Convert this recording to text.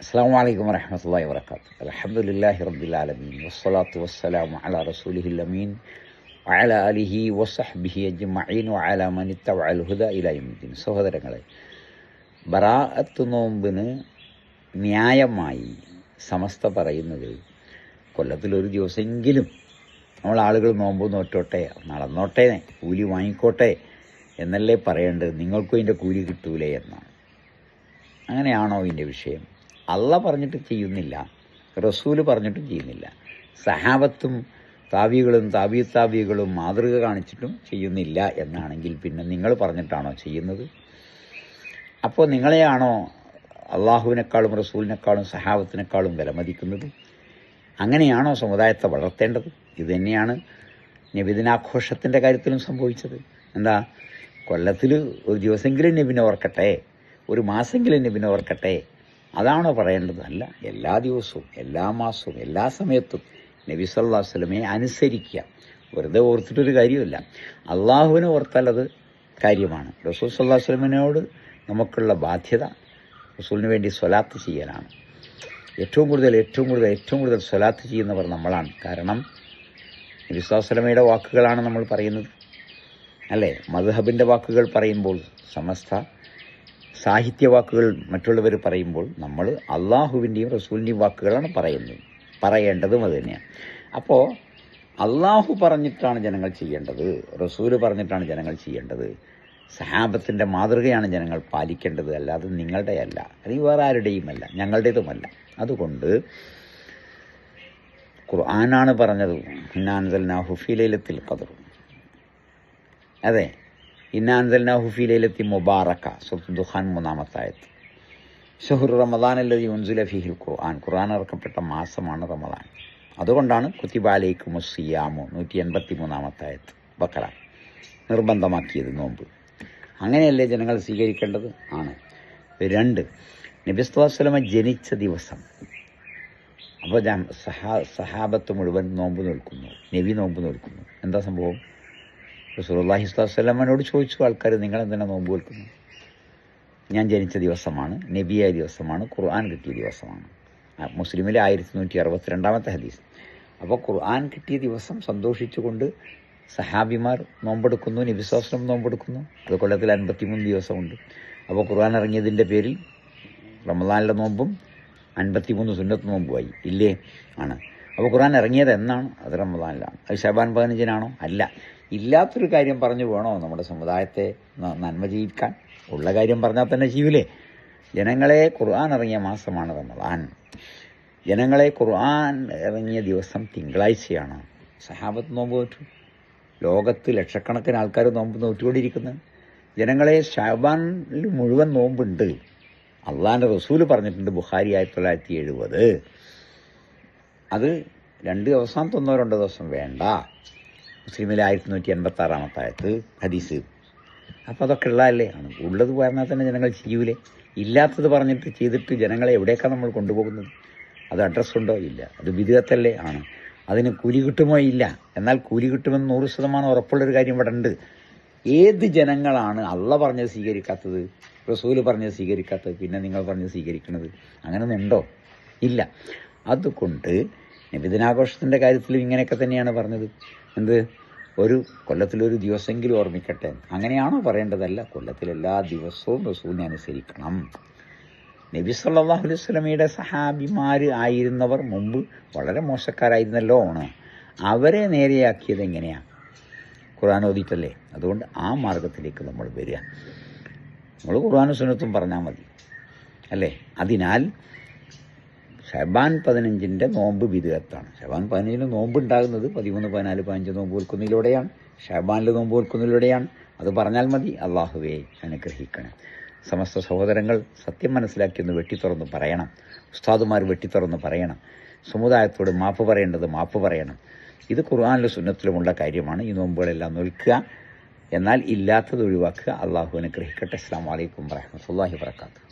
അസ്സലാമു അലൈക്കും വറഹ്മത്തുള്ളാഹി വബറകാതുഹു. അൽഹംദുലില്ലാഹി റബ്ബിൽ ആലമീൻ വസ്സലാത്തു വസ്സലാമു അലാ റസൂലിഹിൽ അമീൻ വഅലാ ആലിഹി വസഹ്ബിഹി അജ്മഈൻ വഅലാ മൻ ഇത്തബഅൽ ഹുദാ ഇലാ യൗമിദ്ദീൻ. സഹോദരങ്ങളെ, ബറാഅത്ത് നോമ്പിന് ന്യായമായി സമസ്ത പറയുന്നത് കൊല്ലത്തിലൊരു ദിവസമെങ്കിലും നമ്മൾ ആളുകൾ നോമ്പ് നോറ്റോട്ടെ, നടന്നോട്ടെ, കൂലി വാങ്ങിക്കോട്ടെ എന്നല്ലേ പറയേണ്ടത്. നിങ്ങൾക്കും ഇതിൻ്റെ കൂലി കിട്ടൂലേ എന്നാണ്. അങ്ങനെയാണോ ഇതിൻ്റെ വിഷയം? അള്ള പറഞ്ഞിട്ട് ചെയ്യുന്നില്ല, റസൂല് പറഞ്ഞിട്ടും ചെയ്യുന്നില്ല, സഹാബത്തും താബികളും താബികളും മാതൃക കാണിച്ചിട്ടും ചെയ്യുന്നില്ല എന്നാണെങ്കിൽ പിന്നെ നിങ്ങൾ പറഞ്ഞിട്ടാണോ ചെയ്യുന്നത്? അപ്പോൾ നിങ്ങളെയാണോ അള്ളാഹുവിനേക്കാളും റസൂലിനേക്കാളും സഹാബത്തിനേക്കാളും വിലമതിക്കുന്നത്? അങ്ങനെയാണോ സമുദായത്തെ വളർത്തേണ്ടത്? ഇത് തന്നെയാണ് നബിദിനാഘോഷത്തിൻ്റെ കാര്യത്തിലും സംഭവിച്ചത്. എന്താ, കൊല്ലത്തിൽ ഒരു ദിവസമെങ്കിലും നബിനെ ഓർക്കട്ടെ, ഒരു മാസമെങ്കിലും നബിനെ ഓർക്കട്ടെ, അതാണോ പറയേണ്ടത്? അല്ല, എല്ലാ ദിവസവും, എല്ലാ മാസവും, എല്ലാ സമയത്തും നബി സല്ലല്ലാഹു അലൈഹി വസല്ലമയെ അനുസരിക്കുക. വെറുതെ ഓർത്തിട്ടൊരു കാര്യമില്ല. അള്ളാഹുവിനെ ഓർത്താൽ അത് കാര്യമാണ്. റസൂൽ സല്ലല്ലാഹു അലൈഹി വസല്ലമയോട് നമുക്കുള്ള ബാധ്യത റസൂലിന് വേണ്ടി സ്വലാത്ത് ചെയ്യലാണ്. ഏറ്റവും കൂടുതൽ സ്വലാത്ത് ചെയ്യുന്നവർ നമ്മളാണ്. കാരണം നബി സല്ലല്ലാഹു അലൈഹി വസല്ലമയുടെ വാക്കുകളാണ് നമ്മൾ പറയുന്നത്, അല്ലേ? മദ്ഹബിൻ്റെ വാക്കുകൾ പറയുമ്പോൾ, സമസ്ത സാഹിത്യവാക്കുകൾ മറ്റുള്ളവർ പറയുമ്പോൾ നമ്മൾ അള്ളാഹുവിൻ്റെയും റസൂലിൻ്റെയും വാക്കുകളാണ് പറയേണ്ടതും അത് തന്നെയാണ്. അപ്പോൾ അള്ളാഹു പറഞ്ഞിട്ടാണ് ജനങ്ങൾ ചെയ്യേണ്ടത്, റസൂല് പറഞ്ഞിട്ടാണ് ജനങ്ങൾ ചെയ്യേണ്ടത്, സഹാബത്തിൻ്റെ മാതൃകയാണ് ജനങ്ങൾ പാലിക്കേണ്ടത്, അല്ലാതെ നിങ്ങളുടെയല്ല, അല്ലെങ്കിൽ വേറെ ആരുടെയുമല്ല, ഞങ്ങളുടേതുമല്ല. അതുകൊണ്ട് ഖുർആനാണ് പറഞ്ഞത്, ഇന്നാ അൻസൽനാഹു ഫീ ലൈലത്തിൽ ഖദ്ർ. അതെ, ഇന്നാ അൻസൽനാഹു ഫീ ലൈലത്തി മുബാറക, സൂറത്തുൽ ദുഖാൻ 3-ാമത്തെ ആയത്ത്. ശഹ്റു റമദാൻ അല്ലദീ ഉൻസില ഫീഹിൽ ഖുർആൻ, ഖുർആൻ ഇറക്കപ്പെട്ട മാസമാണ് റമദാൻ. അതുകൊണ്ടാണ് കുതിബ അലൈക്കുമുസ് സിയാമു 183-ാമത്തെ ആയത്ത് ബഖറ നിർബന്ധമാക്കിയത് നോമ്പ്. അങ്ങനെയല്ലേ ജനങ്ങൾ സ്വീകരിക്കേണ്ടത്? ആണ്. 2, നബി സല്ലല്ലാഹു അലൈഹി വസല്ലമ ജനിച്ച ദിവസം. അപ്പോൾ സഹാബത്ത് മുഴുവൻ നോമ്പ് നോൽക്കുന്നു, നബി നോമ്പ് നോൽക്കുന്നു. എന്താ സംഭവം? റസൂലുള്ളാഹി സ്വല്ലല്ലാഹു അലൈഹി വസല്ലമയോട് ചോദിച്ചു ആൾക്കാർ, നിങ്ങൾ എന്തിനാ നോമ്പ് നോൽക്കുന്നു? ഞാൻ ജനിച്ച ദിവസമാണ്, നബിയായ ദിവസമാണ്, ഖുർആൻ കിട്ടിയ ദിവസമാണ്. മുസ്ലിമിലെ 1162-ാമത്തെ ഹദീസ്. അപ്പോൾ ഖുർആൻ കിട്ടിയ ദിവസം സന്തോഷിച്ചുകൊണ്ട് സഹാബിമാർ നോമ്പെടുക്കുന്നു, നബി സ്വല്ലല്ലാഹു അലൈഹി വസല്ലം നോമ്പെടുക്കുന്നു. അത് കൊല്ലത്തിൽ 53 ദിവസമുണ്ട്. അപ്പോൾ ഖുർആൻ ഇറങ്ങിയതിൻ്റെ പേരിൽ റമദാനിലെ നോമ്പും 53 സുന്നത്ത് നോമ്പുമായി ഇല്ലേ? ആണ്. അപ്പോൾ ഖുർആൻ ഇറങ്ങിയത് എന്നാണ്? അത് റമദാനിലാണ്. അത് ശഅബാൻ 15-നാണോ? അല്ല. ഇല്ലാത്തൊരു കാര്യം പറഞ്ഞു വേണോ നമ്മുടെ സമുദായത്തെ നന്മ ചെയ്യിക്കാൻ? ഉള്ള കാര്യം പറഞ്ഞാൽ തന്നെ ചെയ്യൂലേ? ജനങ്ങളെ, ഖുർആൻ ഇറങ്ങിയ മാസമാണ് റമദാൻ. ജനങ്ങളെ, ഖുർആൻ ഇറങ്ങിയ ദിവസം തിങ്കളാഴ്ചയാണ്. സഹാബത്ത് നോമ്പ് നോറ്റു. ലോകത്ത് ലക്ഷക്കണക്കിന് ആൾക്കാർ നോമ്പ് നോറ്റുകൊണ്ടിരിക്കുന്നത്. ജനങ്ങളെ, ശഅബാനിൽ മുഴുവൻ നോമ്പുണ്ട്. അള്ളാഹിൻ്റെ റസൂല് പറഞ്ഞിട്ടുണ്ട്, ബുഖാരി 1970. അത് 2 ദിവസം 1 ദിവസം വേണ്ട. മുസ്ലിമിലെ 1186-ാമത്തെ ആയത്ത് ഹദീസ്. അപ്പോൾ അതൊക്കെ ഉള്ളതല്ലേ? ആണ്. ഉള്ളത് പറഞ്ഞാൽ തന്നെ ജനങ്ങൾ ചെയ്യൂലേ? ഇല്ലാത്തത് പറഞ്ഞിട്ട് ചെയ്തിട്ട് ജനങ്ങളെ എവിടേക്കാണ് നമ്മൾ കൊണ്ടുപോകുന്നത്? അത് അഡ്രസ്സുണ്ടോ? ഇല്ല. അത് ബിദ്അത്തല്ലേ? ആണ്. അതിന് കൂലി കിട്ടുമോ? ഇല്ല. എന്നാൽ കൂലി കിട്ടുമെന്ന് 100% ഉറപ്പുള്ളൊരു കാര്യം ഇവിടെ ഉണ്ട്. ഏത് ജനങ്ങളാണ് അള്ള പറഞ്ഞത് സ്വീകരിക്കാത്തത്, റസൂല് പറഞ്ഞത് സ്വീകരിക്കാത്തത്, പിന്നെ നിങ്ങൾ പറഞ്ഞത് സ്വീകരിക്കുന്നത്? അങ്ങനെയൊന്നുണ്ടോ? ഇല്ല. അതുകൊണ്ട് നബിദിനാഘോഷത്തിൻ്റെ കാര്യത്തിലും ഇങ്ങനെയൊക്കെ തന്നെയാണ് പറഞ്ഞത്. എന്ത്? ഒരു കൊല്ലത്തിലൊരു ദിവസമെങ്കിലും ഓർമ്മിക്കട്ടെ. അങ്ങനെയാണോ പറയേണ്ടതല്ല. കൊല്ലത്തിലെല്ലാ ദിവസവും റസൂലിനെ അനുസരിക്കണം. നബി സല്ലല്ലാഹു അലൈഹി വസല്ലമയുടെ സഹാബിമാർ ആയിരുന്നവർ മുമ്പ് വളരെ മോശക്കാരായിരുന്നല്ലോ. ആണ്. അവരെ നേരെയാക്കിയത് എങ്ങനെയാണ്? ഖുർആൻ ഓതിയിട്ടല്ലേ? അതുകൊണ്ട് ആ മാർഗത്തിലേക്ക് നമ്മൾ വരിക. നമ്മൾ ഖുർആനും സുന്നത്തും പറഞ്ഞാൽ മതി, അല്ലേ? അതിനാൽ ശഅബാൻ 15-ൻ്റെ നോമ്പ് ബിദ്അത്താണ്. ശഅബാൻ 15-ന് നോമ്പ് ഉണ്ടാകുന്നത് 13, 14, 15 നോമ്പ് വെക്കുന്നതിലൂടെയാണ്. ശഅബാനിൽ നോമ്പ് വെക്കുന്നതിലൂടെയാണ്. അത് പറഞ്ഞാൽ മതി. അള്ളാഹുവേ അനുഗ്രഹിക്കണം. സമസ്ത സഹോദരങ്ങൾ സത്യം മനസ്സിലാക്കിയൊന്ന് വെട്ടിത്തുറന്ന് പറയണം. ഉസ്താദുമാർ വെട്ടിത്തുറന്ന് പറയണം. സമുദായത്തോട് മാപ്പ് പറയേണ്ടത് മാപ്പ് പറയണം. ഇത് ഖുർആനിലും സുന്നത്തിലുമുള്ള കാര്യമാണ്. ഈ നോമ്പുകളെല്ലാം നോൽക്കുക, എന്നാൽ ഇല്ലാത്തത് ഒഴിവാക്കുക. അള്ളാഹു അനുഗ്രഹിക്കട്ടെ. അസ്സലാമു അലൈക്കും വറഹ്മത്തുള്ളാഹി വബറകാതുഹു.